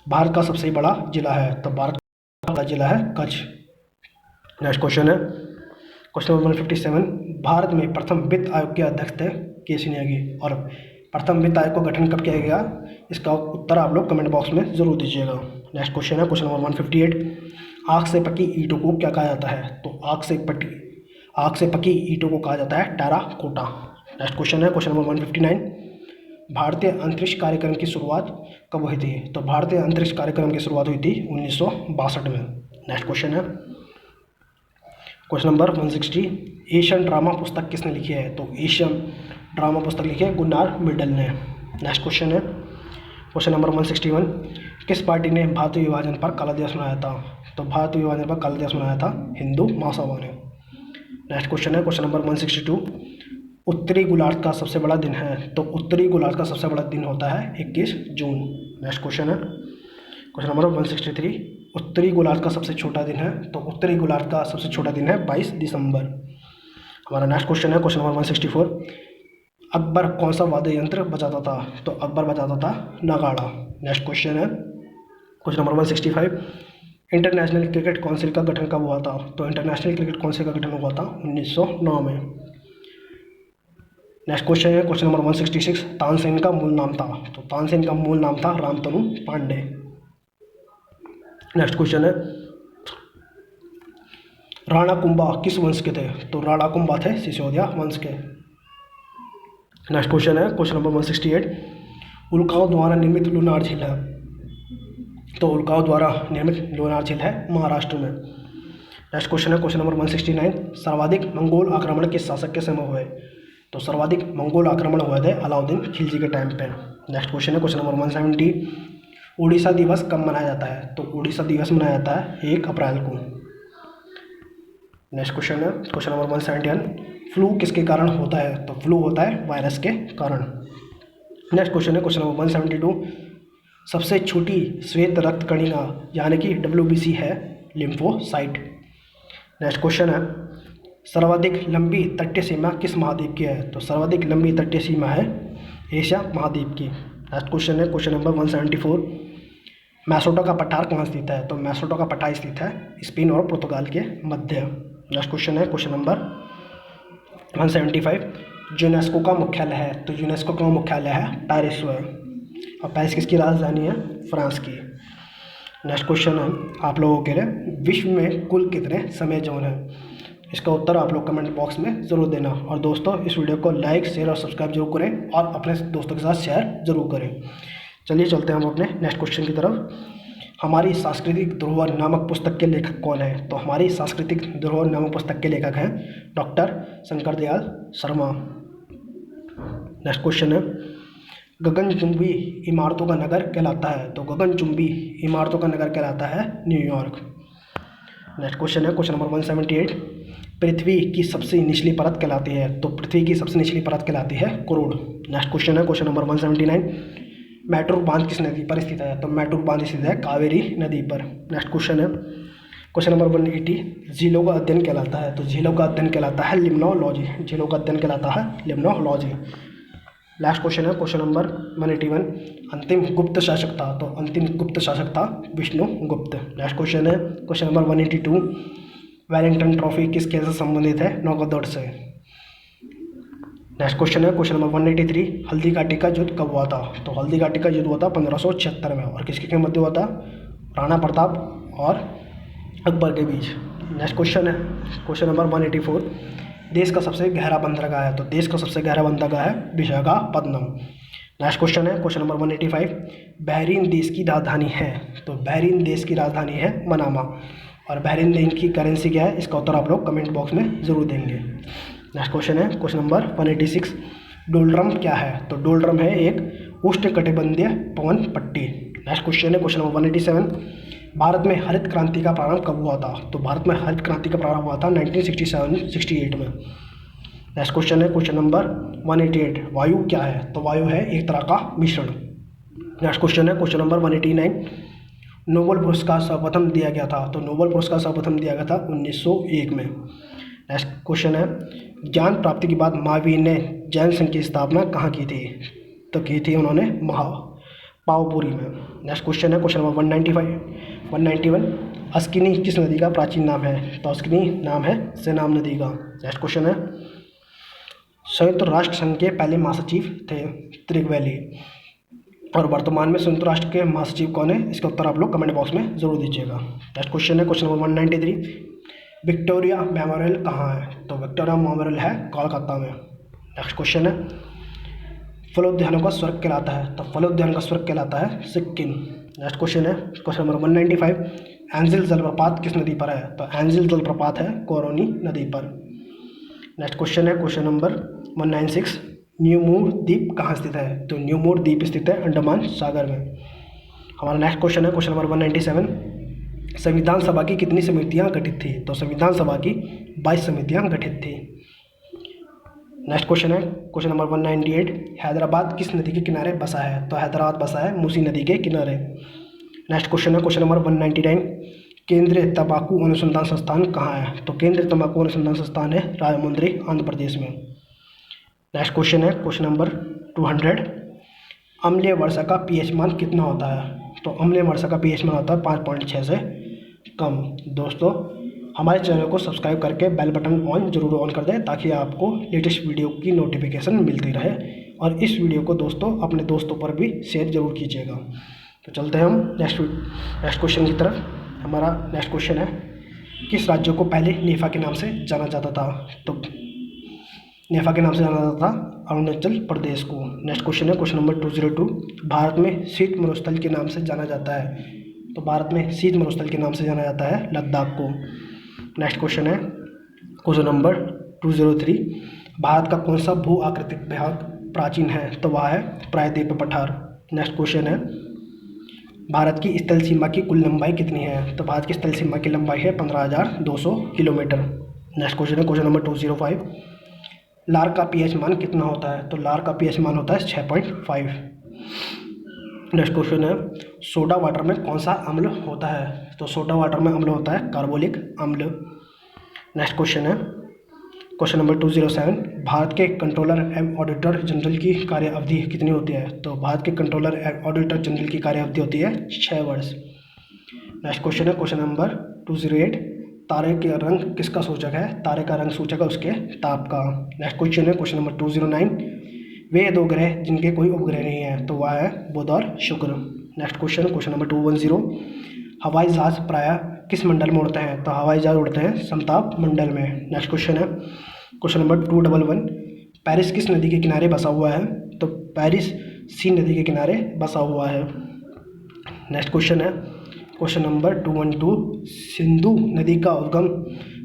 भारत का सबसे बड़ा जिला है? तो भारत का जिला है कच्छ। नेक्स्ट क्वेश्चन है क्वेश्चन नंबर 157, भारत में प्रथम वित्त आयोग के अध्यक्ष थे के.सी. नेगी, और प्रथम वित्त आयोग का गठन कब किया गया? इसका उत्तर आप लोग कमेंट बॉक्स में जरूर दीजिएगा। नेक्स्ट क्वेश्चन है क्वेश्चन नंबर 158, आग से पकी ईंटों को क्या कहा जाता है? तो आग से पकी ईंटों को कहा जाता है टेराकोटा। नेक्स्ट क्वेश्चन है क्वेश्चन नंबर 159, भारतीय अंतरिक्ष कार्यक्रम की शुरुआत कब हुई थी? तो भारतीय अंतरिक्ष कार्यक्रम की शुरुआत हुई थी 1962 में। नेक्स्ट क्वेश्चन है क्वेश्चन नंबर 160, एशियन ड्रामा पुस्तक किसने लिखी है? तो एशियन ड्रामा पुस्तक लिखी है गुन्नार मिडल ने। नेक्स्ट क्वेश्चन है क्वेश्चन नंबर 161, किस पार्टी ने भारतीय विभाजन पर काला दिवस मनाया था? तो भारतीय विभाजन पर काला दिवस मनाया था हिंदू महासभा ने। नेक्स्ट क्वेश्चन है क्वेश्चन नंबर 162, उत्तरी गोलार्ध का सबसे बड़ा दिन है? तो उत्तरी गोलार्ध का सबसे बड़ा दिन होता है 21 जून। नेक्स्ट क्वेश्चन है क्वेश्चन नंबर 163, उत्तरी गोलार्ध का सबसे छोटा दिन है? तो उत्तरी गोलार्ध का सबसे छोटा दिन है 22 दिसंबर। हमारा नेक्स्ट क्वेश्चन है क्वेश्चन नंबर 164, अकबर कौन सा वाद्य यंत्र बजाता था? तो अकबर बजाता था नगाड़ा। नेक्स्ट क्वेश्चन है question number 165, international cricket council का गठन कब हुआ था? तो इंटरनेशनल क्रिकेट काउंसिल का गठन हुआ था 1909 में। नेक्स्ट क्वेश्चन है क्वेश्चन नंबर 166, तानसेन का मूल नाम था? तो तानसेन का मूल नाम था रामतनु पांडे। नेक्स्ट क्वेश्चन है राणा कुंभा किस वंश के थे? तो राणा कुंभा थे सिसोदिया वंश के। नेक्स्ट क्वेश्चन है क्वेश्चन नंबर 168, उल्काओं द्वारा निर्मित लोनार झील है? तो उल्काओं द्वारा निर्मित लोनार झील है महाराष्ट्र में। नेक्स्ट क्वेश्चन है क्वेश्चन नंबर 169, सर्वाधिक मंगोल आक्रमण किस शासक के समय हुए? तो सर्वाधिक मंगोल आक्रमण हुए थे अलाउद्दीन खिलजी के टाइम पे। नेक्स्ट क्वेश्चन है क्वेश्चन नंबर 170, उड़ीसा दिवस कब मनाया जाता है? तो उड़ीसा दिवस मनाया जाता है 1 अप्रैल को। नेक्स्ट क्वेश्चन है क्वेश्चन नंबर 171, फ्लू किसके कारण होता है? तो फ्लू होता है वायरस के कारण। नेक्स्ट क्वेश्चन है क्वेश्चन नंबर 172, सबसे छोटी श्वेत रक्त कणिका यानी कि WBC है लिम्फोसाइट। नेक्स्ट क्वेश्चन है सर्वाधिक लंबी तटीय सीमा किस महाद्वीप की है? तो सर्वाधिक लंबी तटीय सीमा है एशिया महाद्वीप की। नेक्स्ट क्वेश्चन है क्वेश्चन नंबर 174, मैसोटो का पठार कहाँ स्थित है? तो मैसोटो का पठार स्थित है स्पेन और पुर्तगाल के मध्य। नेक्स्ट क्वेश्चन है क्वेश्चन नंबर 175, यूनेस्को का मुख्यालय है? तो यूनेस्को का मुख्यालय है पेरिस में। और पेरिस किसकी राजधानी है? फ्रांस की। नेक्स्ट क्वेश्चन है आप लोगों के लिए, विश्व में कुल कितने समय जोन है? इसका उत्तर आप लोग कमेंट बॉक्स में ज़रूर देना। और दोस्तों इस वीडियो को लाइक शेयर और सब्सक्राइब जरूर करें और अपने दोस्तों के साथ शेयर जरूर करें। चलिए चलते हैं हम अपने नेक्स्ट क्वेश्चन की तरफ। हमारी सांस्कृतिक धरोहर नामक पुस्तक के लेखक कौन है? तो हमारी सांस्कृतिक धरोहर नामक पुस्तक के लेखक हैं doctor Shankar Dayal Sharma. Next question है गगनचुंबी इमारतों का नगर कहलाता है? तो गगनचुंबी इमारतों का नगर कहलाता है न्यूयॉर्क। नेक्स्ट क्वेश्चन है क्वेश्चन नंबर 178, पृथ्वी की सबसे निचली परत कहलाती है? तो पृथ्वी की सबसे निचली परत कहलाती है करोड़। नेक्स्ट क्वेश्चन है क्वेश्चन नंबर 179, मैटूर बांध किस नदी पर स्थित है? तो मैटूर बांध स्थित है कावेरी नदी पर। नेक्स्ट क्वेश्चन है क्वेश्चन नंबर 180, झीलों का अध्ययन कहलाता है? तो झीलों का अध्ययन कहलाता है लिम्नोलॉजी। झीलों का अध्ययन कहलाता है लिम्नोलॉजी। लास्ट क्वेश्चन है क्वेश्चन नंबर 181, अंतिम गुप्त शासक था? तो अंतिम गुप्त शासक था विष्णुगुप्त। नेक्स्ट क्वेश्चन है क्वेश्चन नंबर 182, वेलिंगटन ट्रॉफी किस खेल से संबंधित है? नौका से। नेक्स्ट क्वेश्चन है क्वेश्चन नंबर 183, हल्दी घाटी का युद्ध कब हुआ था? तो हल्दी घाटी का युद्ध हुआ था 1576 में। और किसके मध्य हुआ था? राणा प्रताप और अकबर के बीच। नेक्स्ट क्वेश्चन है क्वेश्चन नंबर 184, देश का सबसे गहरा बंदरगाह है? तो देश का सबसे गहरा बंदरगाह है विशाखापत्तनम। नेक्स्ट क्वेश्चन है क्वेश्चन नंबर 185, बहरीन देश की राजधानी है? तो बहरीन देश की राजधानी है मनामा। और बहरीन देश की करेंसी क्या है? इसका उत्तर आप लोग कमेंट बॉक्स में ज़रूर देंगे। नेक्स्ट क्वेश्चन है क्वेश्चन नंबर 186, डोलड्रम क्या है? तो डोलड्रम है एक उष्णकटिबंधीय पवन पट्टी। नेक्स्ट क्वेश्चन है क्वेश्चन नंबर 187, भारत में हरित क्रांति का प्रारंभ कब हुआ था? तो भारत में हरित क्रांति का प्रारंभ हुआ था 1967-68 में। नेक्स्ट क्वेश्चन है क्वेश्चन नंबर 188, वायु क्या है? तो वायु है एक तरह का मिश्रण। नेक्स्ट क्वेश्चन है क्वेश्चन नंबर 189, नोबेल पुरस्कार सर्वप्रथम दिया गया था? तो नोबेल पुरस्कार सर्वप्रथम दिया गया था 1901 में। नेक्स्ट क्वेश्चन है, ज्ञान प्राप्ति के बाद महावीर ने जैन संघ की स्थापना कहाँ की थी? तो की थी उन्होंने पावपुरी में। नेक्स्ट क्वेश्चन है क्वेश्चन नंबर 191, अस्किनी किस नदी का प्राचीन नाम है? तो अस्किनी नाम है सेनाब नदी का। नेक्स्ट क्वेश्चन है, संयुक्त राष्ट्र संघ के पहले महासचिव थे त्रिगवैली। और वर्तमान में संयुक्त राष्ट्र के महासचिव कौन है? इसका उत्तर आप लोग कमेंट बॉक्स में जरूर दीजिएगा। नेक्स्ट क्वेश्चन है क्वेश्चन नंबर 193, विक्टोरिया मेमोरियल कहाँ है? तो विक्टोरिया मेमोरियल है कोलकाता में। नेक्स्ट क्वेश्चन है, फलोद्यानों का स्वर्ग कहलाता है? तो फलोद्यान का स्वर्ग कहलाता है सिक्किम। नेक्स्ट क्वेश्चन है क्वेश्चन नंबर 195, एंजिल जलप्रपात किस नदी पर है? तो एंजिल जलप्रपात है कोरोनी नदी पर। नेक्स्ट क्वेश्चन है क्वेश्चन नंबर 196, न्यूमोर द्वीप कहाँ स्थित है? तो न्यूमोर द्वीप स्थित है अंडमान सागर में। हमारा नेक्स्ट क्वेश्चन है क्वेश्चन नंबर 197। संविधान सभा की कितनी समितियां गठित थी? तो संविधान सभा की 22 समितियां गठित थी। नेक्स्ट क्वेश्चन है क्वेश्चन नंबर 198। हैदराबाद किस नदी के किनारे बसा है? तो हैदराबाद बसा है मूसी नदी के किनारे। नेक्स्ट क्वेश्चन है क्वेश्चन नंबर 199। केंद्रीय तंबाकू अनुसंधान संस्थान कहाँ है? तो केंद्रीय तंबाकू अनुसंधान संस्थान है राजमुंद्री, आंध्र प्रदेश में। नेक्स्ट क्वेश्चन है क्वेश्चन नंबर 200। अम्लीय वर्षा का पीएच मान कितना होता है? तो अम्लीय वर्षा का पीएच मान होता है 5.6 से कम। दोस्तों हमारे चैनल को सब्सक्राइब करके बेल बटन जरूर ऑन कर दें ताकि आपको लेटेस्ट वीडियो की नोटिफिकेशन मिलती रहे, और इस वीडियो को दोस्तों अपने दोस्तों पर भी शेयर जरूर कीजिएगा। तो चलते हैं हम नेक्स्ट क्वेश्चन की तरफ। हमारा नेक्स्ट क्वेश्चन है किस राज्य को पहले नेफा के नाम से जाना जाता था? तो नेफा के नाम से जाना जाता था अरुणाचल प्रदेश को। नेक्स्ट क्वेश्चन है क्वेश्चन नंबर 202। भारत में शीत मरुस्थल के नाम से जाना जाता है? तो भारत में शीत मरुस्थल के नाम से जाना जाता है लद्दाख को। नेक्स्ट क्वेश्चन है क्वेश्चन नंबर 203। भारत का कौन सा भू आकृतिक भाग प्राचीन है? तो वह है प्रायद्वीप पठार। नेक्स्ट क्वेश्चन है भारत की स्थल सीमा की कुल लंबाई कितनी है? तो भारत की स्थल सीमा की लंबाई है 15,200 किलोमीटर। नेक्स्ट क्वेश्चन है क्वेश्चन नंबर 205। लार का पीएच मान कितना होता है? तो लार का पीएच मान होता है 6.5। नेक्स्ट क्वेश्चन है सोडा वाटर में कौन सा अम्ल होता है? तो सोडा वाटर में अम्ल होता है कार्बोलिक अम्ल। नेक्स्ट क्वेश्चन है क्वेश्चन नंबर 207। भारत के कंट्रोलर एवं ऑडिटर जनरल की कार्य अवधि कितनी होती है? तो भारत के कंट्रोलर एवं ऑडिटर जनरल की कार्य अवधि होती है 6 वर्ष। नेक्स्ट क्वेश्चन है क्वेश्चन नंबर 208। तारे का रंग किसका सूचक है? तारे का रंग सूचक है उसके ताप का। नेक्स्ट क्वेश्चन है क्वेश्चन नंबर 209। वे 2 ग्रह जिनके कोई उपग्रह नहीं है? तो वह है बुध और शुक्र। Next question number 210। हवाई जहाज प्रायः किस मंडल में उड़ते हैं? तो हवाई जहाज उड़ते हैं समताप मंडल में। नेक्स्ट क्वेश्चन है क्वेश्चन नंबर 211। पेरिस किस नदी के किनारे बसा हुआ है? तो पेरिस सी नदी के किनारे बसा हुआ है। नेक्स्ट क्वेश्चन है क्वेश्चन नंबर 212। सिंधु नदी का उद्गम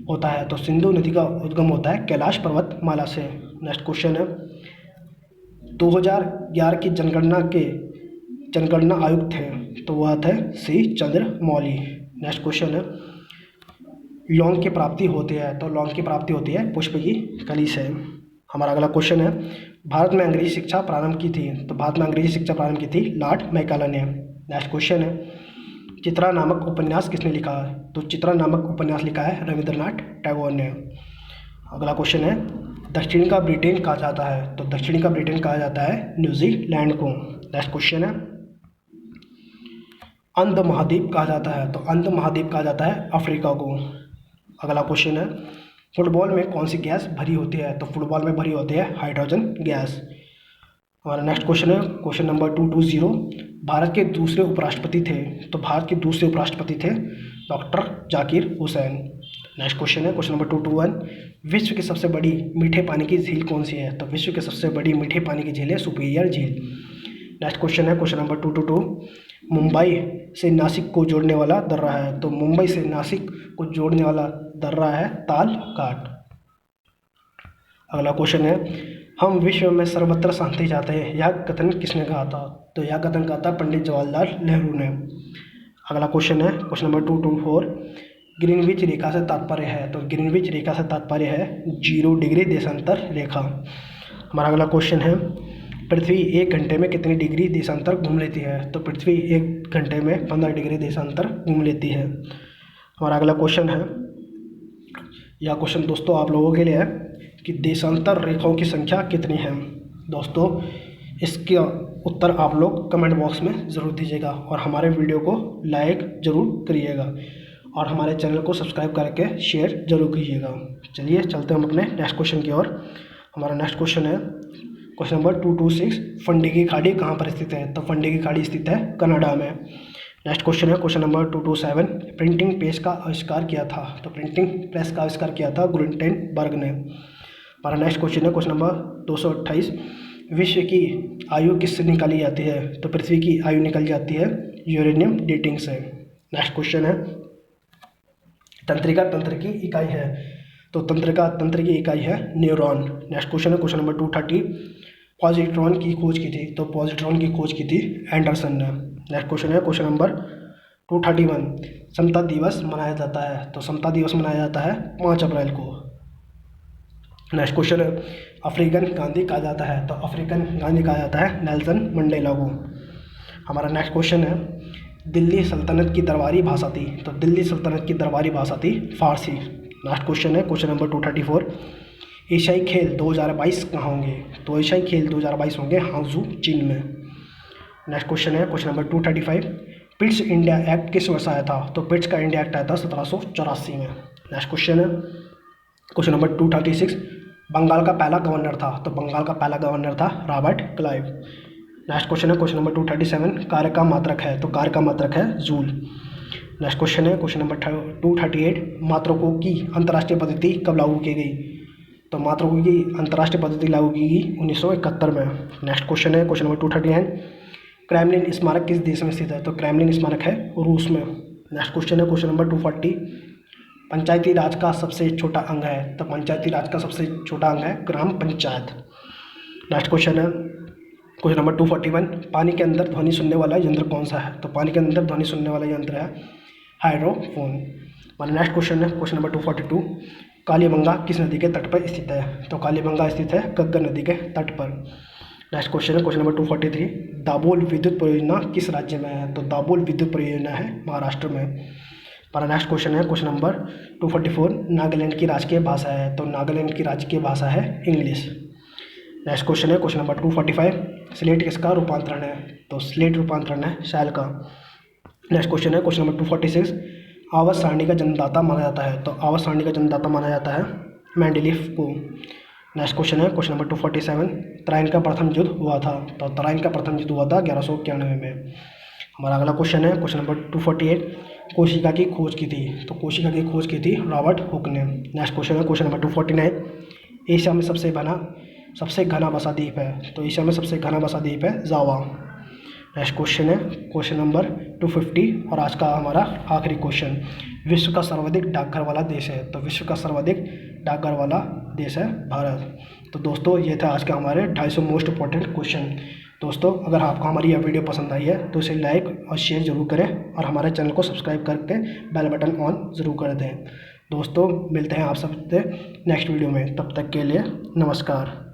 होता है? तो सिंधु नदी का उद्गम होता है कैलाश पर्वतमाला से। नेक्स्ट क्वेश्चन है 2011 की जनगणना आयुक्त थे? तो वह थे सी चंद्रमौली। नेक्स्ट क्वेश्चन है लौंग की प्राप्ति होती है? तो लौंग की प्राप्ति होती है पुष्प की कली से। हमारा अगला क्वेश्चन है भारत में अंग्रेजी शिक्षा प्रारंभ की थी? तो भारत में अंग्रेजी शिक्षा प्रारंभ की थी लॉर्ड मैकाले ने। नेक्स्ट क्वेश्चन है चित्रा नामक उपन्यास किसने लिखा है? तो चित्रा नामक उपन्यास लिखा है रविंद्रनाथ टैगोर ने। अगला क्वेश्चन है दक्षिण का ब्रिटेन कहा जाता है? तो दक्षिण का ब्रिटेन कहा जाता है न्यूजीलैंड को। नेक्स्ट क्वेश्चन है अंध महाद्वीप कहा जाता है? तो अंध महाद्वीप कहा जाता है अफ्रीका को। अगला क्वेश्चन है फुटबॉल में कौन सी गैस भरी होती है? तो फुटबॉल में भरी होती है हाइड्रोजन गैस। हमारा नेक्स्ट क्वेश्चन है क्वेश्चन नंबर 220। भारत के दूसरे उपराष्ट्रपति थे? तो भारत के दूसरे उपराष्ट्रपति थे doctor Zakir Hussain. Next question है क्वेश्चन नंबर 221। विश्व की सबसे बड़ी मीठे पानी की झील कौन सी है? तो विश्व की सबसे बड़ी मीठे पानी की झील है सुपीरियर झील। नेक्स्ट क्वेश्चन है क्वेश्चन नंबर 222। मुंबई से नासिक को जोड़ने वाला दर्रा है? तो मुंबई से नासिक को जोड़ने वाला दर्रा है ताल घाट। अगला क्वेश्चन है हम विश्व में सर्वत्र शांति चाहते हैं, यह कथन किसने कहा था? तो यह कथन कहा था पंडित जवाहरलाल नेहरू ने। अगला क्वेश्चन है क्वेश्चन नंबर 224। ग्रीनविच रेखा से तात्पर्य है? तो ग्रीनविच रेखा से तात्पर्य है 0 डिग्री देशांतर रेखा। हमारा अगला क्वेश्चन है पृथ्वी 1 घंटे में कितनी डिग्री देशांतर घूम लेती है? तो पृथ्वी 1 घंटे में 15 डिग्री देशांतर घूम लेती है। हमारा अगला क्वेश्चन है, यह क्वेश्चन दोस्तों आप लोगों के लिए है कि देशांतर रेखाओं की संख्या कितनी है? दोस्तों इसका उत्तर आप लोग कमेंट बॉक्स में ज़रूर दीजिएगा और हमारे वीडियो को लाइक ज़रूर करिएगा और हमारे चैनल को सब्सक्राइब करके शेयर ज़रूर कीजिएगा। चलिए चलते हम अपने नेक्स्ट क्वेश्चन की ओर। हमारा नेक्स्ट क्वेश्चन है क्वेश्चन नंबर 226। फंडी की खाड़ी कहाँ पर स्थित है? तो फंडी की खाड़ी स्थित है कनाडा में। नेक्स्ट क्वेश्चन है क्वेश्चन नंबर 227। प्रिंटिंग प्रेस का आविष्कार किया था? तो प्रिंटिंग प्रेस का आविष्कार किया था गुटेनबर्ग ने। हमारा नेक्स्ट क्वेश्चन है क्वेश्चन नंबर 228। विश्व की आयु किससे निकाली जाती है? तो पृथ्वी की आयु निकल जाती है यूरेनियम डेटिंग से। नेक्स्ट क्वेश्चन है तंत्रिका तंत्र की इकाई है? तो तंत्रिका तंत्र की इकाई है न्यूरॉन। नेक्स्ट क्वेश्चन है क्वेश्चन नंबर 230। पॉजिट्रॉन की खोज की थी? तो पॉजिट्रॉन की खोज की थी एंडरसन ने। नेक्स्ट क्वेश्चन है क्वेश्चन नंबर 231। समता दिवस मनाया जाता है? तो समता दिवस मनाया जाता है 5 अप्रैल को। नेक्स्ट क्वेश्चन है अफ्रीकन गांधी कहा जाता है? तो अफ्रीकन गांधी कहा जाता है नेल्सन मंडेला को। हमारा नेक्स्ट क्वेश्चन है दिल्ली सल्तनत की दरबारी भाषा थी? तो दिल्ली सल्तनत की दरबारी भाषा थी फारसी। लास्ट क्वेश्चन है क्वेश्चन नंबर 234। एशियाई खेल 2022 कहाँ होंगे? तो एशियाई खेल 2022 होंगे हांगझू चीन में। नेक्स्ट क्वेश्चन है question number 235। Pitt's India act किस वर्ष आया था? तो पिट्स का इंडिया एक्ट आया था 1784 में। नेक्स्ट क्वेश्चन है क्वेश्चन नंबर 236। बंगाल का पहला गवर्नर था? तो बंगाल का पहला गवर्नर था रॉबर्ट क्लाइव। नेक्स्ट क्वेश्चन है क्वेश्चन नंबर 237। कार्य का मात्रक है? तो कार्य का मात्रक है जूल। नेक्स्ट क्वेश्चन है क्वेश्चन नंबर 238। मात्रकों की अंतर्राष्ट्रीय पद्धति कब लागू की गई? तो मात्रकों की अंतर्राष्ट्रीय पद्धति लागू की गई 1971 में। नेक्स्ट क्वेश्चन है क्वेश्चन नंबर 239। क्रेमलिन स्मारक किस देश में स्थित है? तो क्रेमलिन स्मारक है रूस में। नेक्स्ट क्वेश्चन है क्वेश्चन नंबर 240। पंचायती राज का सबसे छोटा अंग है? तो पंचायती राज का सबसे छोटा अंग है ग्राम पंचायत। नेक्स्ट क्वेश्चन है क्वेश्चन नंबर 241। पानी के अंदर ध्वनि सुनने वाला यंत्र कौन सा है? तो पानी के अंदर ध्वनि सुनने वाला यंत्र है हाइड्रोफोन। हमारा नेक्स्ट क्वेश्चन है क्वेश्चन नंबर 242। कालीबंगा किस नदी के तट पर स्थित है? तो कालीबंगा स्थित है घग्गर नदी के तट पर। नेक्स्ट क्वेश्चन है क्वेश्चन नंबर 243। दाबोल विद्युत परियोजना किस राज्य में है? तो दाबोल विद्युत परियोजना है महाराष्ट्र में। हमारा नेक्स्ट क्वेश्चन है क्वेश्चन नंबर 244। नागालैंड की राजकीय भाषा है? तो नागालैंड की राजकीय भाषा है इंग्लिश। नेक्स्ट क्वेश्चन है क्वेश्चन नंबर 245। स्लेट किसका रूपांतरण है? तो स्लेट रूपांतरण है शैल का। नेक्स्ट क्वेश्चन है क्वेश्चन नंबर 246। आवर्त सारणी का जन्मदाता माना जाता है? तो आवर्त सारणी का जन्मदाता माना जाता है मेंडेलीफ को। नेक्स्ट क्वेश्चन है क्वेश्चन नंबर 247। तराइन का प्रथम युद्ध हुआ था? तो तराइन का प्रथम युद्ध हुआ था 1191 में। हमारा अगला क्वेश्चन है क्वेश्चन नंबर 248। कोशिका की खोज की थी? तो कोशिका की खोज की थी रॉबर्ट हुक ने। नेक्स्ट क्वेश्चन है क्वेश्चन नंबर 249। एशिया में सबसे घना बसा द्वीप है? तो एशिया में सबसे घना बसा द्वीप है जावा। नेक्स्ट क्वेश्चन है क्वेश्चन नंबर 250 और आज का हमारा आखिरी क्वेश्चन। विश्व का सर्वाधिक डाकघर वाला देश है? तो विश्व का सर्वाधिक डाकघर वाला देश है भारत। तो दोस्तों ये था आज के हमारे 250 मोस्ट इंपॉर्टेंट क्वेश्चन। दोस्तों अगर आपको हमारी यह वीडियो पसंद आई है तो इसे लाइक और शेयर ज़रूर करें और हमारे चैनल को सब्सक्राइब करके बेल बटन ऑन ज़रूर कर दें। दोस्तों मिलते हैं आप सबसे नेक्स्ट वीडियो में, तब तक के लिए नमस्कार।